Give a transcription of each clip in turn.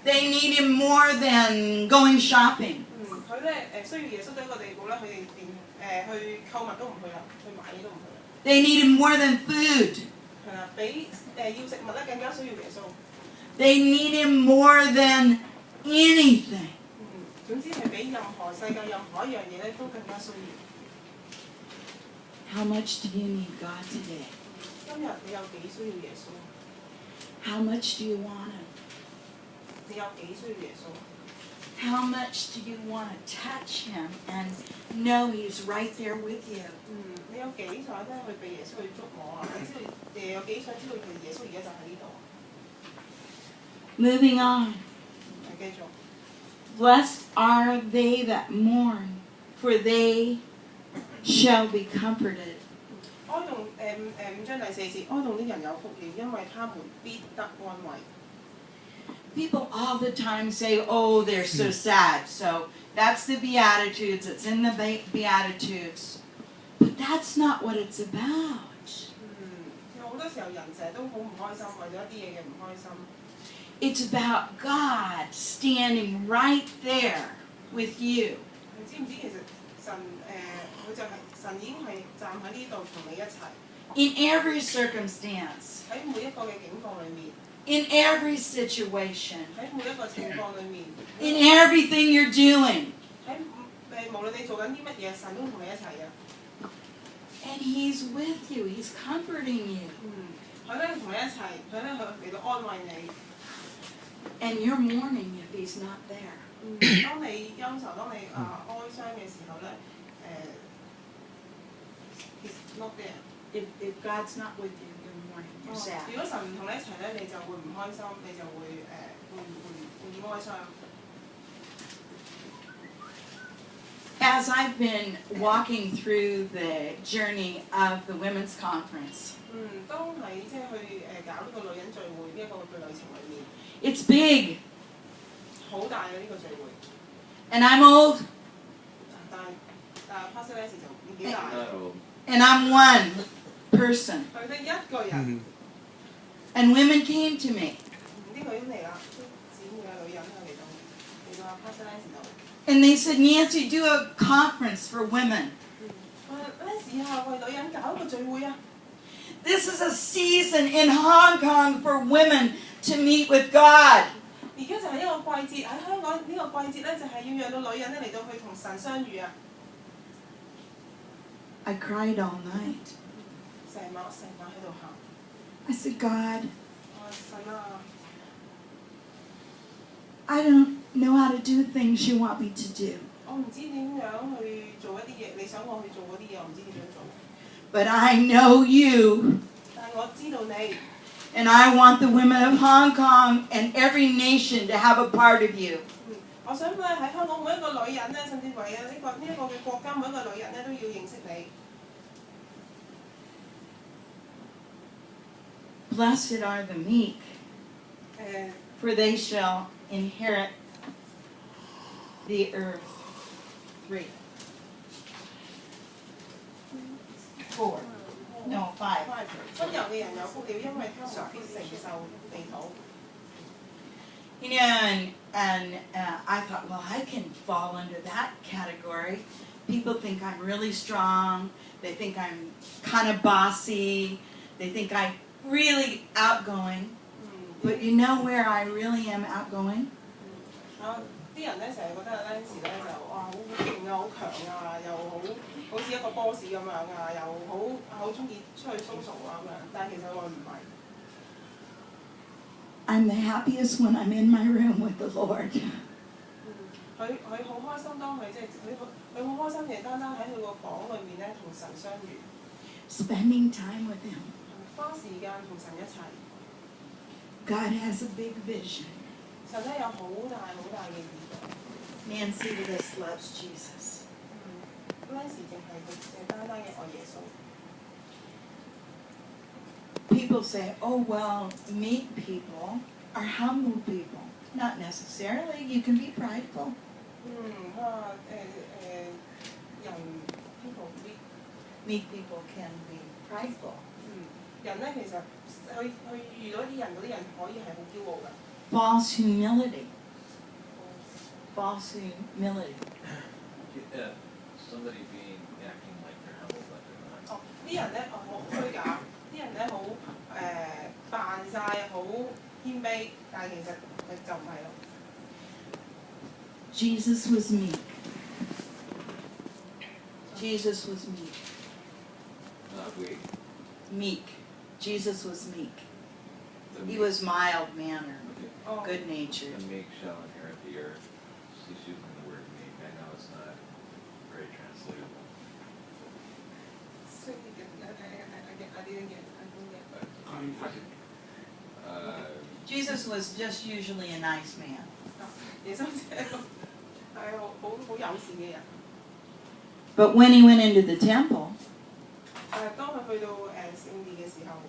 They need Him more than going shopping. They need Him more than food. They need Him more than anything. How much do you need God today? How much do you want Him? How much do you want to touch Him and know He's right there with you? Moving on. Blessed are they that mourn, for they shall be comforted. People all the time say, oh, they're so sad. So that's the Beatitudes. It's in the Beatitudes. But that's not what it's about. It's about God standing right there with you. In every circumstance. In every situation. In everything you're doing. And He's with you. He's comforting you. And you're mourning if He's not there. He's not there. If God's not with you, you're mourning. You're sad. As I've been walking through the journey of the women's conference, it's big. And I'm old. And I'm one person. And women came to me. And they said, Nancy, do a conference for women. This is a season in Hong Kong for women to meet with God. I cried all night. I said, God, I don't know how to do things you want me to do. But I know you. And I want the women of Hong Kong and every nation to have a part of you. Blessed are the meek, for they shall inherit the earth. 3. 4. No, 5. You know, and I thought, well, I can fall under that category. People think I'm really strong. They think I'm kind of bossy. They think I'm really outgoing. But you know where I really am outgoing? I'm the happiest when I'm in my room with the Lord. Spending time with Him. God has a big vision. Nancy Bliss loves Jesus. People say, oh, well, meek people are humble people. Not necessarily. You can be prideful. Meek people can be prideful. 人咧其實去遇到啲人，嗰啲人可以係好驕傲嘅。False humility. False humility. Somebody being acting like they're humble but they're not. 哦，啲人咧好虛假，啲人咧好扮晒好謙卑，但係其實佢就唔係咯。Jesus was meek. Jesus was meek. Not weak. Meek. Jesus was meek. The He meek- was mild-mannered, Okay. 哦， good-natured. The meek shall inherit the earth. She's using the word meek. I know it's not very translatable. I didn't get. Jesus was just usually a nice man. 耶穌係好友善嘅人， But when he went into the temple 當佢去到聖殿嘅時候，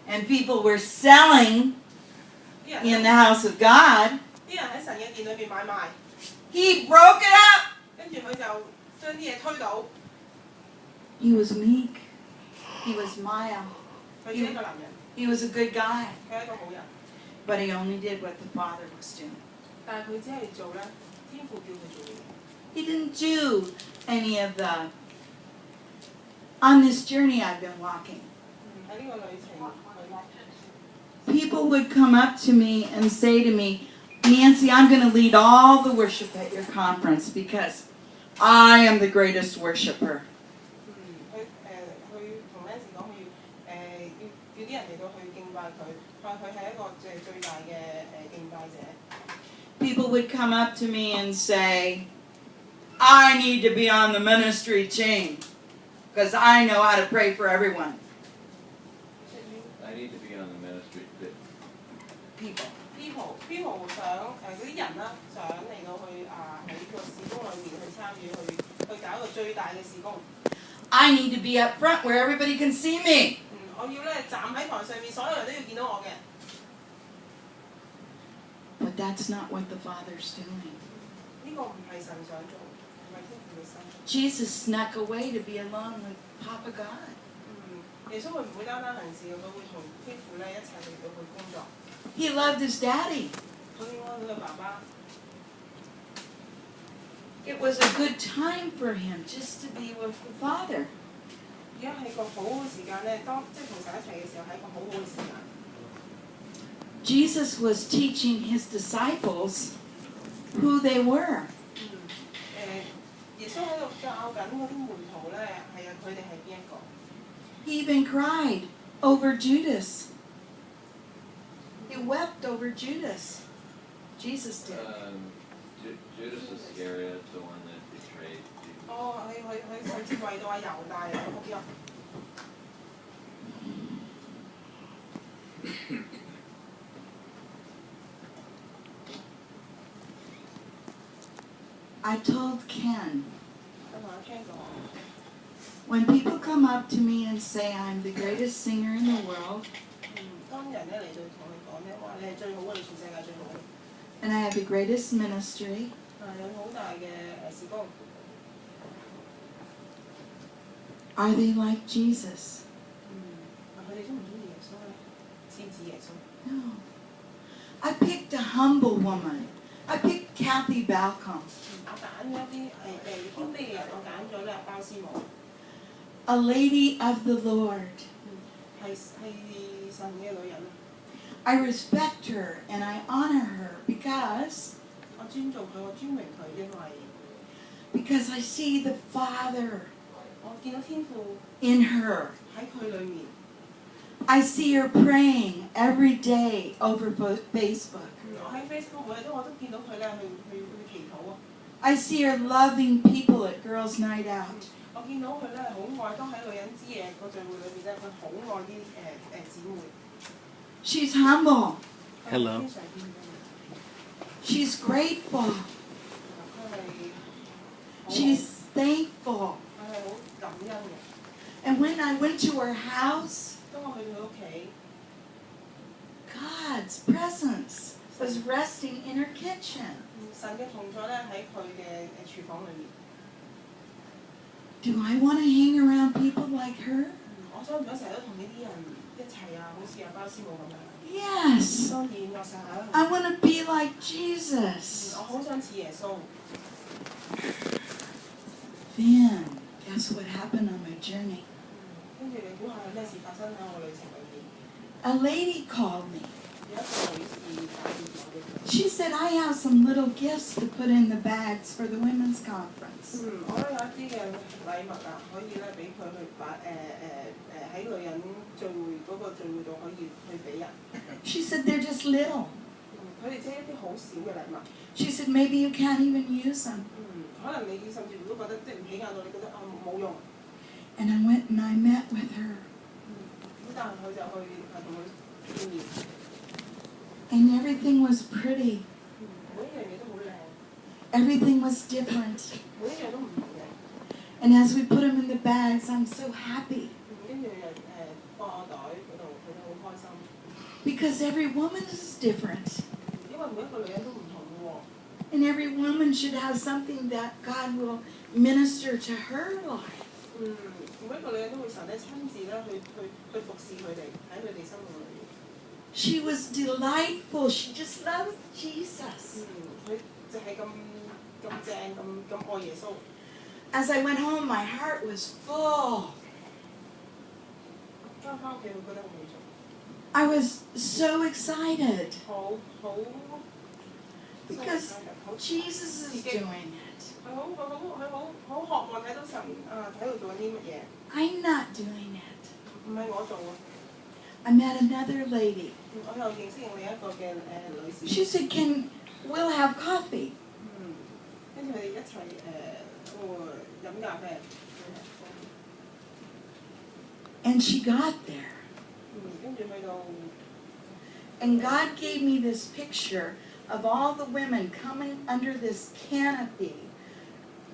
and people were selling 啲人 in the house of God, 啲人喺神嘅殿裏邊買賣， he broke it up. 跟住佢就將啲嘢推倒。 He was meek. He was mild. 佢只係一個男人， He was a good guy. 佢係一個好人， But he only did what the Father was doing. 但係佢只係做咧天父叫佢做嘅嘢。 He didn't do any of the. On this journey I've been walking, 喺呢個旅程， people would come up to me and say to me, Nancy, I'm going to lead all the worship at your conference because I am the greatest worshiper. 佢同 Nancy 講，佢要啲人嚟到去敬拜佢，佢係一個最大嘅敬拜者。 People would come up to me and say, I need to be on the ministry team because I know how to pray for everyone. I need to be on the ministry. People. people 想嗰啲人啦，想嚟到去喺個事工裏面去參與，去搞一個最大嘅事工。 I need to be up front where everybody can see me. 我要咧站喺台上面，所有人都要見到我嘅。 But that's not what the Father's doing. 呢個唔係神想做，唔係天父嘅心。 Jesus snuck away to be alone with Papa God. 耶穌佢唔會單單行事，佢會同天父咧一齊嚟到去工作。 He loved his daddy. 佢愛佢嘅爸爸。 It was a good time for him just to be with the Father. 而家係個好嘅時間咧，當即係同神一齊嘅時候係一個好好嘅時間。 Jesus was teaching his disciples who they were. 耶穌喺度教緊嗰啲門徒咧，係啊，佢哋係邊一個？ He even cried over Judas. He wept over Judas. Jesus did. Judas Iscariot, the one that betrayed Jesus. 哦，佢甚至為到阿猶大嚟哭泣。 I told Ken, 我同阿 Ken 講， when people come up to me and say I'm the greatest singer in the world 當人咧嚟到同佢講咧，話你係最好嘅，你全世界最好， and I have the greatest ministry, 有好大嘅事工。 are they like Jesus? 佢哋中唔中意耶穌咧？似唔似耶穌？ No. I picked a humble woman. I picked Kathy Balcom, 我揀咗啲謙卑嘅人，我揀咗咧包師母， a lady of the Lord. 係神嘅女人。 I respect her and I honor her because 我尊重佢，我尊榮佢，因為 I see the Father 我見到天父 in her. 喺佢裏面。 I see her praying every day over Facebook. 我喺 Facebook 每日我都見到佢咧去祈禱啊！ I see her loving people at Girls' Night Out. 我見到佢咧好愛，當喺女人之夜個聚會裏邊咧，佢好愛啲姊妹。 She's humble. Hello. 非常謙卑。 She's grateful. 佢係好 She's thankful. 佢係好感恩嘅。 And when I went to her house, 當我去佢屋企， God's presence was resting in her kitchen. 神嘅同在咧喺佢嘅廚房裏面。 Do I want to hang around people like her? 我想唔想成日都同呢啲人一一齊啊，好似阿包師母咁樣。 Yes. 當然我想， I want to be like Jesus. 我好想似耶穌。 Then, guess what happened on my journey? 跟住你估下有咩事發生喺我旅程裏面？ A lady called me. 有一個女士打電話俾佢。 She said, I have some little gifts to put in the bags for the women's conference. 我咧有一啲嘅禮物啊，可以咧俾佢去擺喺女人聚會嗰個聚會度可以去俾人。 She said, they're just little. 佢哋即係一啲好少嘅禮物。 She said, maybe you can't even use them. 可能你甚至乎都覺得即係唔起眼到，你覺得啊冇用。 And I went and I met with her. 咁但係佢就去同佢見面。 And everything was pretty. 每一樣嘢都好靚， Everything was different. 每一樣都唔同嘅。 And as we put them in the bags, I'm so happy. 跟住放我袋嗰度，佢都好開心。 Because every woman is different. 因為每一個女人都唔同嘅喎。 And every woman should have something that God will minister to her life. 每一個女人都會神咧親自咧去服侍佢哋喺佢哋生活裏面。 She was delightful. She just loved Jesus. 佢就係咁正咁愛耶穌。 As I went home, my heart was full. 翻屋企會覺得好滿足， I was so excited 好 because Jesus is doing it. 佢好渴望睇到神喺度做緊啲乜嘢。 I'm not doing it. 唔係我做喎。 I met another lady. 我又認識另一個嘅女士。 She said, we'll have coffee. 跟住佢哋一齊飲咖啡。 And she got there. 跟住去到。 And God gave me this picture of all the women coming under this canopy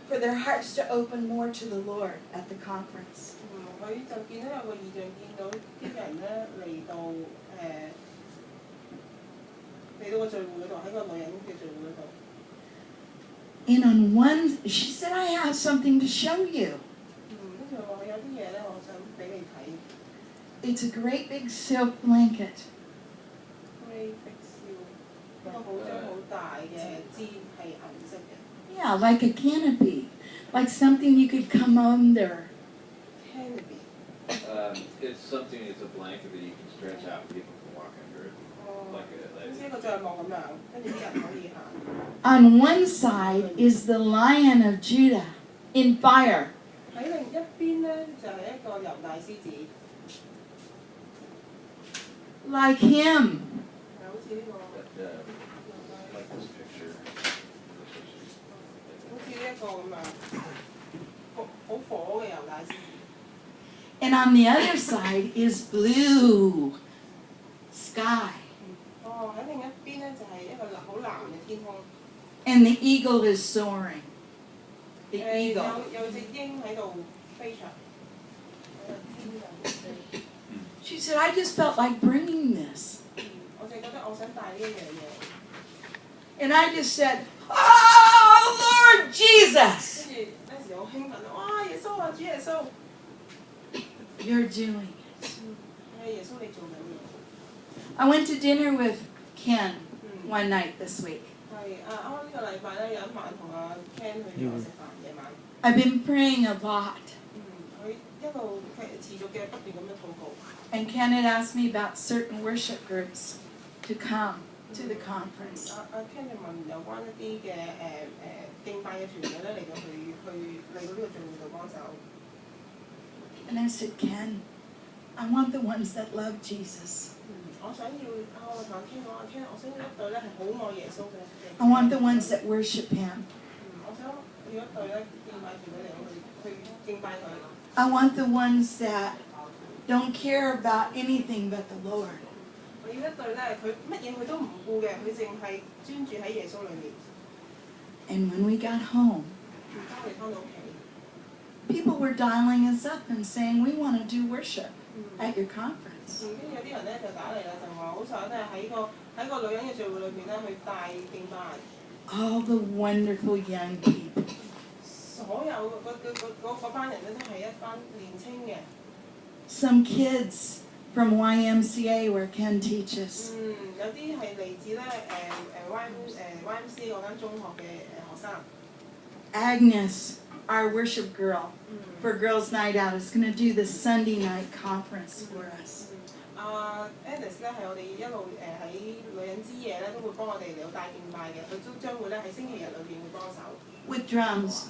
for their hearts to open more to the Lord at the conference. 佢就見到有個異象，見到啲人咧嚟到個聚會嗰度，喺個女人嘅聚會嗰度。 And on one, she said, I have something to show you. 跟住話有啲嘢咧，我想俾你睇。 It's a great big silk blanket. 一個好大嘅氈係銀色嘅。 Yeah, like a canopy, like something you could come under. Canopy. It's something, it's a blanket that you can stretch out and people can walk under it. 好似一個帳幕咁樣，跟住啲人可以行。 On one side is the Lion of Judah in fire. 喺另一邊咧就係一個猶大獅子， Like him. 好似呢個。 Like this picture. 好似呢一個咁樣，好火嘅猶大獅子。 And on the other side is blue sky. 喺另一邊咧就係一個好藍嘅天空。 And the eagle is soaring. The eagle. 有隻鷹喺度飛翔。 She said, I just felt like bringing this. 我就覺得我想帶呢一樣嘢。 And I just said, oh, Lord Jesus. 跟住嗰時好興奮啊！哇！耶穌啊，主耶穌。 You're doing it. 耶穌你做緊嘢。 I went to dinner with Ken one night this week. 係啱啱呢個禮拜咧有一晚同阿 Ken 去咗食飯夜晚。 I've been praying a lot. 佢一路持續嘅不斷咁樣禱告。 And Ken had asked me about certain worship groups to come to the conference. 阿 Ken 就問有關一啲嘅敬拜嘅團隊咧嚟到嚟到呢個聚會度幫手。 And I said, Ken, I want the ones that love Jesus. 我想要我同阿 Ken 講，阿 Ken 我想要一隊咧係好愛耶穌嘅。 I want the ones that worship him. 我想要一隊咧敬拜團隊嚟去敬拜佢。 I want the ones that don't care about anything but the Lord. 我要一隊咧，佢乜嘢佢都唔顧嘅，佢淨係專注喺耶穌裏面。 And when we got home, 當我哋翻到屋企， people were dialing us up and saying, we want to do worship at your conference. 跟住有啲人咧就打嚟啦，就話好想咧喺個女人嘅聚會裏邊咧去帶敬拜。 All the wonderful young people. 所有嗰班人咧都係一班年青嘅。 Some kids from YMCA where Ken teaches. 有啲係嚟自咧YMCA 嗰間中學嘅學生。 Agnes, our worship girl 嗯 for Girls Night Out, is going to do the Sunday night conference for us. Alice 咧係我哋一路喺女人之夜咧都會幫我哋嚟到帶敬拜嘅，佢都將會咧喺星期日裏邊會幫手。 With drums,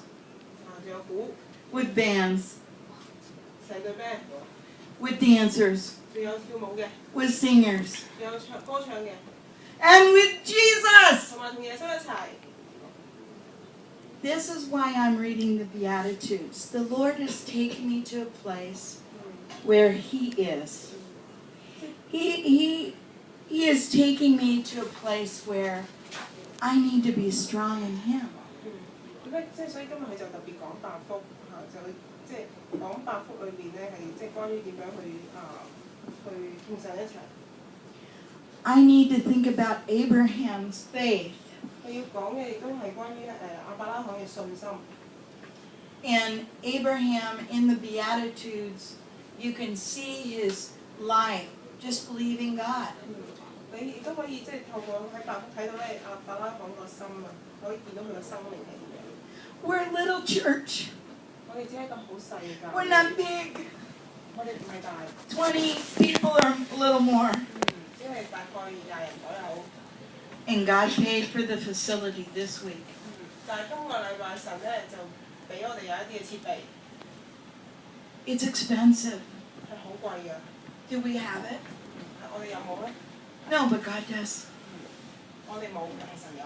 仲有鼓， with bands, 成隊 band， with dancers, 仲有跳舞嘅， with singers, 仲有歌唱嘅， and with Jesus! 同埋同耶穌一齊。 This is why I'm reading the Beatitudes. The Lord is taking me to a place where He is. He is taking me to a place where I need to be strong in Him. 咁咧，即係所以今日佢就特別講八福嚇，就即係講八福裏邊咧係即係關於點樣去同神一齊。 I need to think about Abraham's faith. 佢要講嘅亦都係關於亞伯拉罕嘅信心。 And Abraham in the Beatitudes, you can see his life just believing God. 你亦都可以即係透過喺八福睇到咧亞伯拉罕個心啊，可以見到佢嘅生命係點樣。 We're a little church. 我哋只係一個好細嘅教 We're 會， not big. 我哋唔係大， 20 people or a little more. 只係大概20人左右。 And God paid for the facility this week. 但係今個禮拜神咧就俾我哋有一啲嘅設備 It's expensive. 係好貴嘅， Do we have it? 我哋有冇咧？ No, but God does. 我哋冇，但係神有。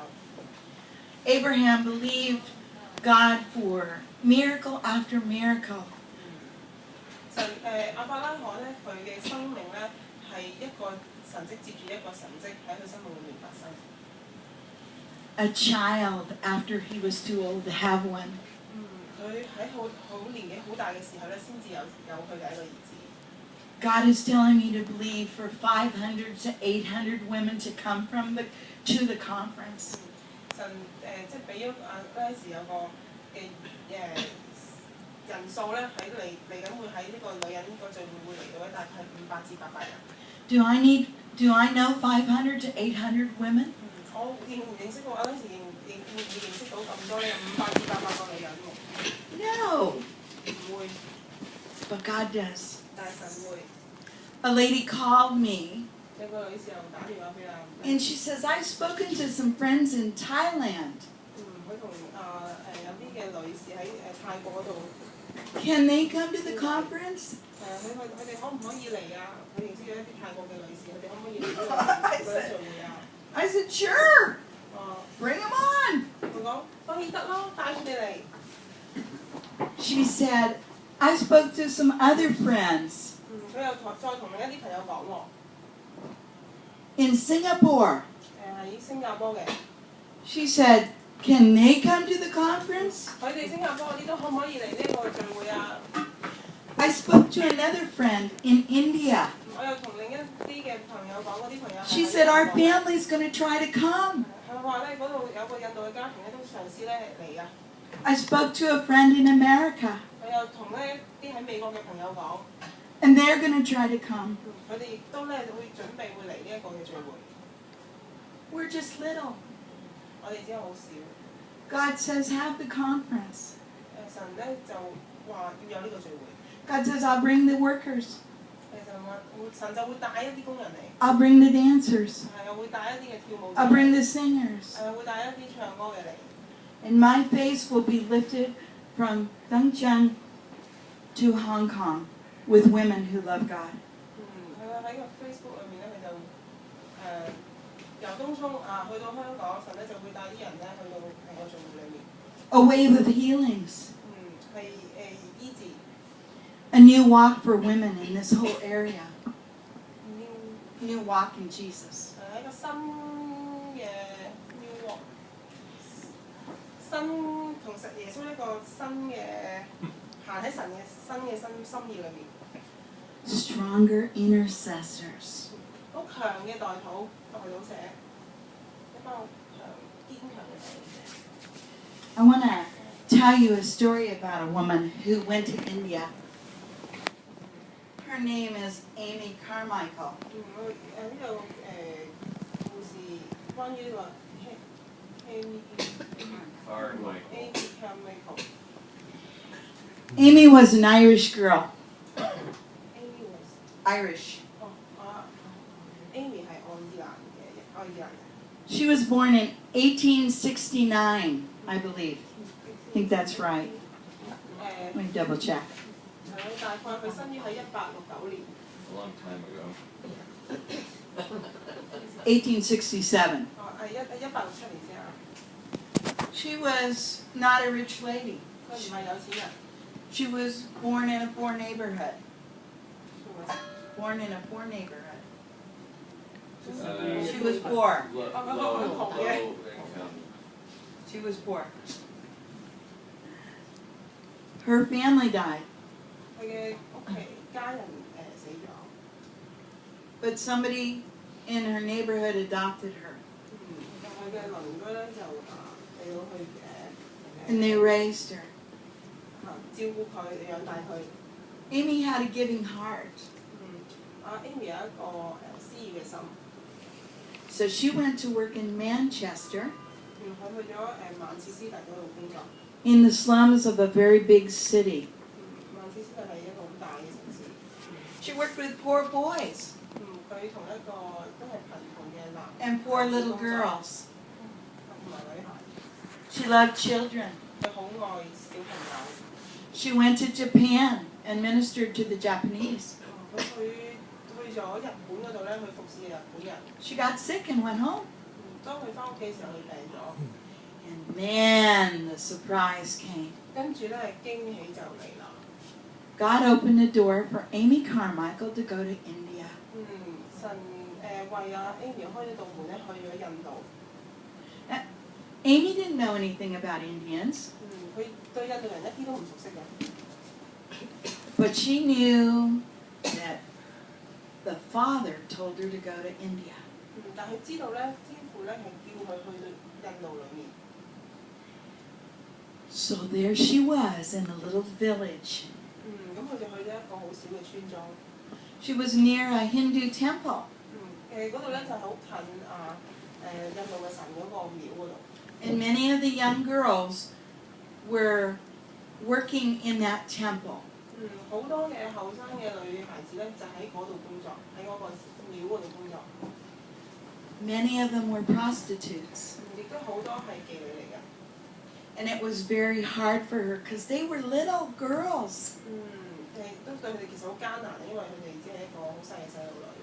Abraham believed God for miracle after miracle. 神亞伯拉罕咧，佢嘅生命咧係一個神蹟接住一個神蹟喺佢生命裏面發生。 A child after he was too old to have one. 佢喺好年紀好大嘅時候咧，先至有佢嘅一個兒子。 God is telling me to believe for 500 to 800 women to come to the conference. 神即係俾咗嗰陣時有個嘅人數咧喺嚟緊會喺呢個女人個聚會嚟到咧，大概500至800人。Do I know 500 to 800 women? 我認識過嗰陣時會認識到咁多咧，500至800個女人喎。 No, 唔會， but God does. 但係神會。 A lady called me 有個女士又打電話俾啊， and she says, I've spoken to some friends in Thailand. 佢同有啲嘅女士喺泰國嗰度， Can they come to the conference? 佢哋可唔可以嚟啊？佢認識咗一啲泰國嘅女士，佢哋可唔可以嚟呢個聚會啊？ I said, sure, 哦， bring them on. 佢講當然得咯，帶佢哋嚟。 She said, I spoke to some other friends 佢又再同另一啲朋友講喎， in Singapore. 喺新加坡嘅， She said, can they come to the conference? 佢哋新加坡嗰啲都可唔可以嚟呢個聚會啊？ I spoke to another friend in India. 我又同另一啲嘅朋友講，嗰啲朋友 She said, our family's going to try to come. 佢話咧嗰度有個印度嘅家庭咧都嘗試咧嚟啊。 I spoke to a friend in America, 佢又同咧啲喺美國嘅朋友講， and they're going to try to come. 佢哋亦都咧會準備會嚟呢一個嘅聚會。 We're just little. 我哋只係好少。 God says, have the conference. 神咧就話要有呢個聚會。 God says, I'll bring the workers. 神就會帶一啲工人嚟， I'll bring the dancers. 又會帶一啲嘅跳舞者 I'll bring the singers. 會帶一啲唱歌嘅嚟。 And my face will be lifted from Dongcheng to Hong Kong with women who love God. 佢喺個 Facebook 裏面咧，佢就由東涌去到香港，神咧就會帶啲人咧去到係個聚會裏面。 A wave of healings. 係醫治。 A new walk for women in this whole area. New walk in Jesus. 一個新嘅 new walk， 新同實耶穌一個新嘅行喺神嘅心意裏面。 Stronger intercessors. 好強嘅代禱者，一班好堅強嘅代禱者。 I want to tell you a story about a woman who went to India. her name is Amy Carmichael. 呢個故事關於呢個 Amy Carmichael. Carmichael。 Amy was an Irish girl. Amy was Irish. Amy 係愛爾蘭人。 She was born in 1869, I believe. I think that's right. Let me double check. 大概佢生於喺1869年。 A long time ago. 1867. 1867年先啊。 She was not a rich lady. 佢唔係有錢人。 She was born in a poor neighborhood. 佢話 Born in a poor neighborhood. Uh, She was poor. Low income. She was poor. Her family died, 佢嘅屋企家人死咗。 but somebody in her neighborhood adopted her, 佢嘅鄰居咧就嚟到去 and they raised her. 照顧佢，養大佢。 Amy had a giving heart, Amy 有一個詩意嘅心。 so she went to work in Manchester, 佢去咗曼徹斯特嗰度工作。 in the slums of a very big city. 曼徹斯特係一個好大嘅城市。 She worked with poor boys 佢同一個都係貧窮嘅男 and poor little girls. 同埋女孩。 She loved children. 佢好愛小朋友。 She went to Japan and ministered to the Japanese. 佢去咗日本嗰度咧，去服侍日本人。 She got sick and went home. 當佢翻屋企嘅時候，佢病咗。 And then the surprise came. 跟住咧驚喜就嚟啦。 God opened a door for Amy Carmichael to go to India. 神為Amy 開咗道門咧，去咗印度。 Amy didn't know anything about Indians, 佢對印度人一啲都唔熟悉嘅。 but she knew that the father told her to go to India. 但佢知道咧，天父咧係叫佢去到印度裏面。 So there she was in a little village. 咁佢就去咗一個好小嘅村莊。 She was near a Hindu temple, 嗰度咧就好近印度嘅神嗰個廟嗰度。 and many of the young girls were working in that temple. 好多嘅後生嘅女孩子咧就喺嗰度工作，喺嗰個廟嗰度工作。 Many of them were prostitutes. 亦都好多係妓女嚟嘅。 And it was very hard for her because they were little girls. 都對佢哋其實好艱難，因為佢哋只係一個好細嘅細路女。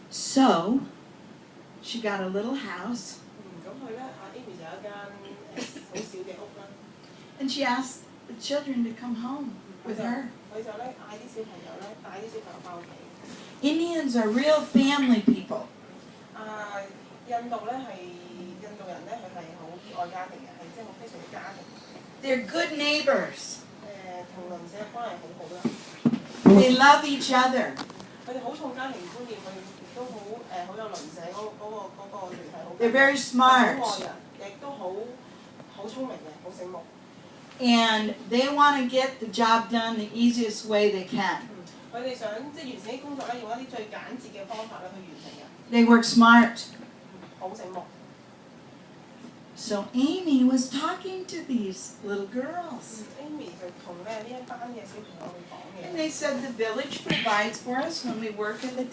So she got a little house, 咁佢咧Amy 就有一間好少嘅屋啦。 and she asked the children to come home with her. 佢就咧嗌啲小朋友咧帶啲小朋友翻屋企。 Indians are real family people. 印度咧係印度人咧，佢係好熱愛家庭嘅，係即係好非常之家庭。 They're good neighbors. 同鄰舍關係好好啦。 They love each other. 佢哋好重家庭觀念，佢哋亦都好有鄰舍嗰個聯繫好。 They're very smart. 好愛人，亦都好聰明嘅，好醒目。 And they want to get the job done the easiest way they can. 佢哋想即係完成啲工作咧，用一啲最簡潔嘅方法咧去完成嘅。 They work smart. 好醒目。 So Amy was talking to these little girls. Amy 就同呢一班嘅小朋友去講嘢。 And they said the village provides for us when we work in the